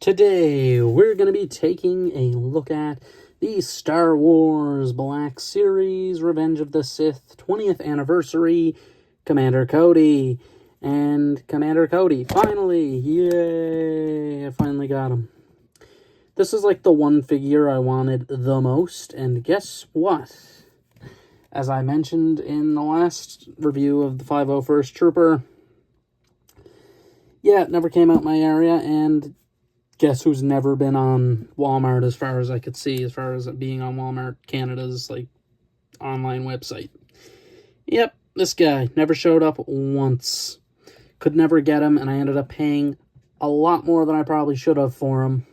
Today, we're going to be taking a look at the Star Wars Black Series Revenge of the Sith 20th Anniversary Commander Cody. And Commander Cody, finally! Yay! I finally got him. This is like the one figure I wanted the most, and guess what? As I mentioned in the last review of the 501st Trooper, yeah, it never came out my area, and guess who's never been on Walmart as far as I could see, as far as it being on Walmart Canada's, like, online website. Yep, this guy never showed up once. Could never get him, and I ended up paying a lot more than I probably should have for him.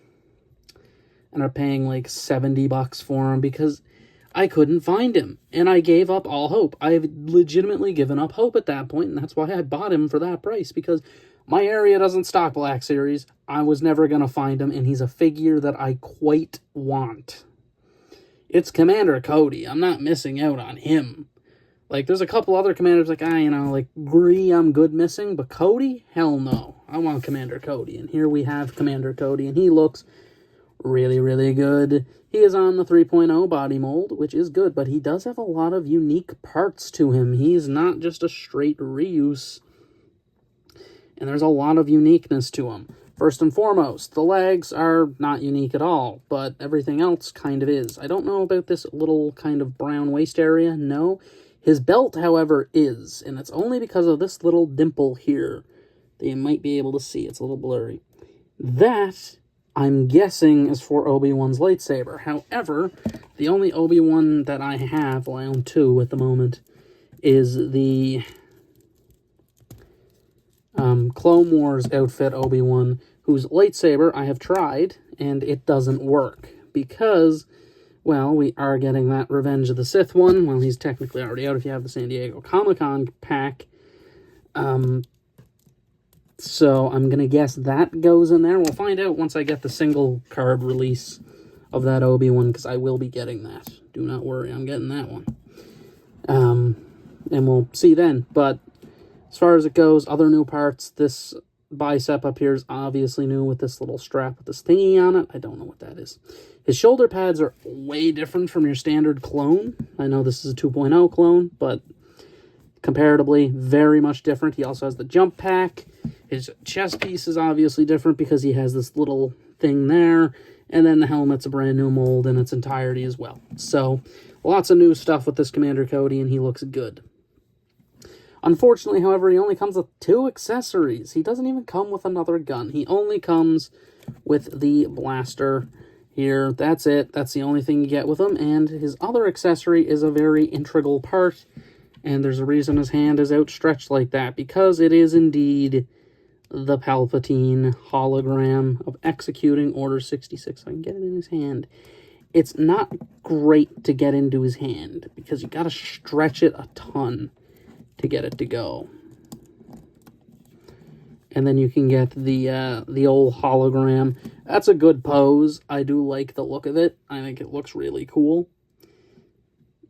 Ended up paying like $70 for him because I couldn't find him, and I gave up all hope. I've legitimately given up hope at that point, and that's why I bought him for that price, because my area doesn't stock Black Series. I was never going to find him, and he's a figure that I quite want. It's Commander Cody. I'm not missing out on him. Like, there's a couple other commanders, like, like, Gree, I'm good missing, but Cody? Hell no. I want Commander Cody, and here we have Commander Cody, and he looks really, really good. He is on the 3.0 body mold, which is good, but he does have a lot of unique parts to him. He's not just a straight reuse, and there's a lot of uniqueness to him. First and foremost, the legs are not unique at all, but everything else kind of is. I don't know about this little kind of brown waist area, no. His belt, however, is, and it's only because of this little dimple here that you might be able to see. It's a little blurry. That, I'm guessing, is for Obi-Wan's lightsaber. However, the only Obi-Wan that I have, well, I own two at the moment, is the Clone Wars outfit Obi-Wan, whose lightsaber I have tried, and it doesn't work, because, well, we are getting that Revenge of the Sith one. Well, he's technically already out if you have the San Diego Comic-Con pack. So I'm going to guess that goes in there. We'll find out once I get the single card release of that Obi-Wan, because I will be getting that. Do not worry, I'm getting that one. And we'll see then. But as far as it goes, other new parts, this bicep up here is obviously new with this little strap with this thingy on it. I don't know what that is. His shoulder pads are way different from your standard clone. I know this is a 2.0 clone, but comparatively, very much different. He also has the jump pack. His chest piece is obviously different because he has this little thing there. And then the helmet's a brand new mold in its entirety as well. So, lots of new stuff with this Commander Cody, and he looks good. Unfortunately, however, he only comes with 2 accessories. He doesn't even come with another gun. He only comes with the blaster here. That's it. That's the only thing you get with him. And his other accessory is a very integral part. And there's a reason his hand is outstretched like that, because it is indeed the Palpatine hologram of executing Order 66. I can get it in his hand. It's not great to get into his hand, because you got to stretch it a ton to get it to go. And then you can get the old hologram. That's a good pose. I do like the look of it. I think it looks really cool.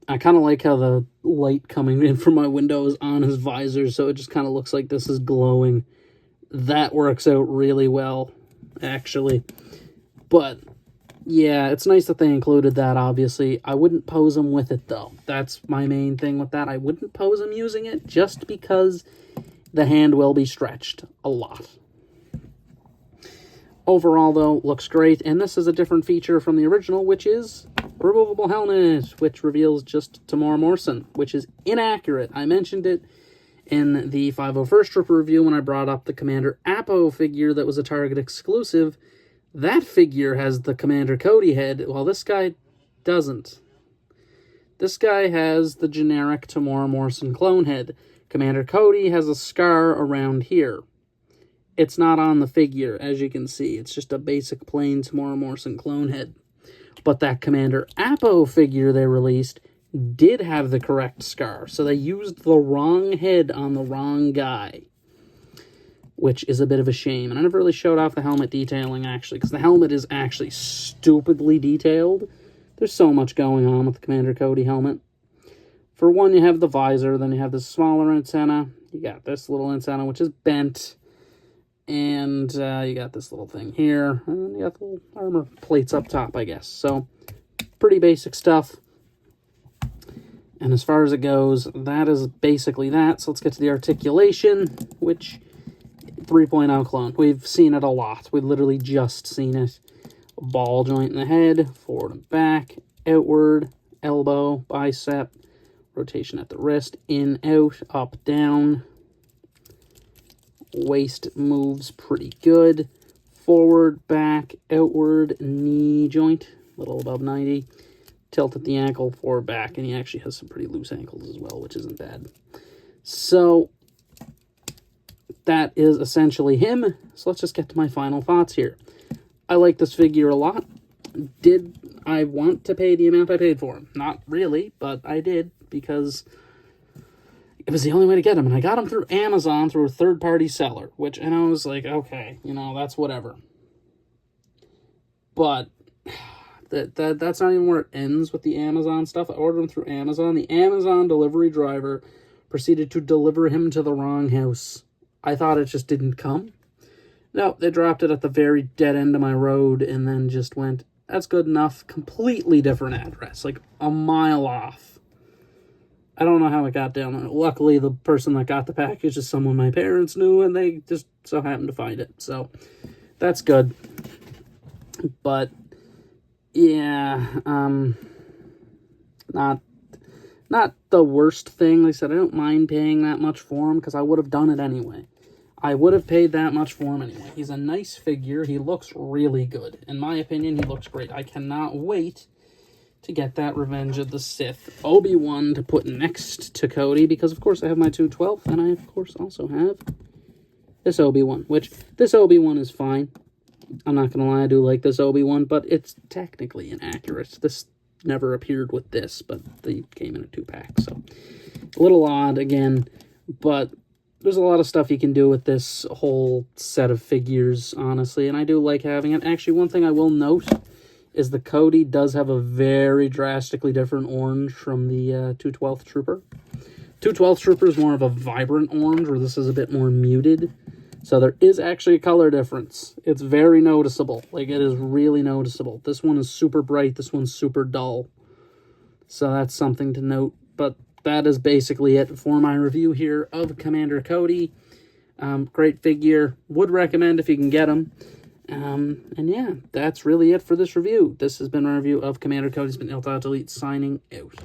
I kind of like how the light coming in from my window is on his visor, so it just kind of looks like this is glowing. That works out really well, actually. But, yeah, it's nice that they included that, obviously. I wouldn't pose him with it, though. That's my main thing with that. I wouldn't pose him using it, just because the hand will be stretched a lot. Overall, though, looks great, and this is a different feature from the original, which is removable helmet, which reveals just Tamora Morrison, which is inaccurate. I mentioned it in the 501st Trooper review when I brought up the Commander Apo figure that was a Target exclusive. That figure has the Commander Cody head, while this guy doesn't. This guy has the generic Tamora Morrison clone head. Commander Cody has a scar around here. It's not on the figure, as you can see. It's just a basic plain Tamora Morrison clone head. But that Commander Apo figure they released did have the correct scar. So they used the wrong head on the wrong guy, which is a bit of a shame. And I never really showed off the helmet detailing, actually, because the helmet is actually stupidly detailed. There's so much going on with the Commander Cody helmet. For one, you have the visor, then you have the smaller antenna. You got this little antenna, which is bent. And you got this little thing here. And you got the little armor plates up top, I guess. So, pretty basic stuff. And as far as it goes, that is basically that. So let's get to the articulation, which 3.0 clone. We've seen it a lot. We've literally just seen it. Ball joint in the head, forward and back, outward, elbow, bicep, rotation at the wrist, in, out, up, down. Waist moves pretty good. Forward, back, outward, knee joint, a little above 90. Tilt at the ankle, forward, back, and he actually has some pretty loose ankles as well, which isn't bad. So, that is essentially him. So let's just get to my final thoughts here. I like this figure a lot. Did I want to pay the amount I paid for him? Not really, but I did because it was the only way to get him. And I got him through Amazon through a third-party seller, and I was like, okay, that's whatever. But that's not even where it ends with the Amazon stuff. I ordered him through Amazon. The Amazon delivery driver proceeded to deliver him to the wrong house. I thought it just didn't come. No, they dropped it at the very dead end of my road and then just went, that's good enough. Completely different address, like a mile off. I don't know how it got down there. Luckily, the person that got the package is someone my parents knew, and they just so happened to find it. So, that's good. But, yeah, not the worst thing. Like I said, I don't mind paying that much for him because I would have done it anyway. I would have paid that much for him anyway. He's a nice figure. He looks really good. In my opinion, he looks great. I cannot wait to get that Revenge of the Sith Obi-Wan to put next to Cody because, of course, I have my 212, and I, of course, also have this Obi-Wan, which this Obi-Wan is fine. I'm not going to lie, I do like this Obi-Wan, but it's technically inaccurate. This never appeared with this, but they came in a 2-pack, so a little odd again, but there's a lot of stuff you can do with this whole set of figures, honestly, and I do like having it. Actually, one thing I will note is the Cody does have a very drastically different orange from the 212th Trooper. 212th Trooper is more of a vibrant orange, where this is a bit more muted. So there is actually a color difference. It's very noticeable. Like, it is really noticeable. This one is super bright. This one's super dull. So that's something to note. But that is basically it for my review here of Commander Cody. Great figure. Would recommend if you can get him. And yeah, that's really it for this review. This has been my review of Commander Cody. It's been Eilt signing out.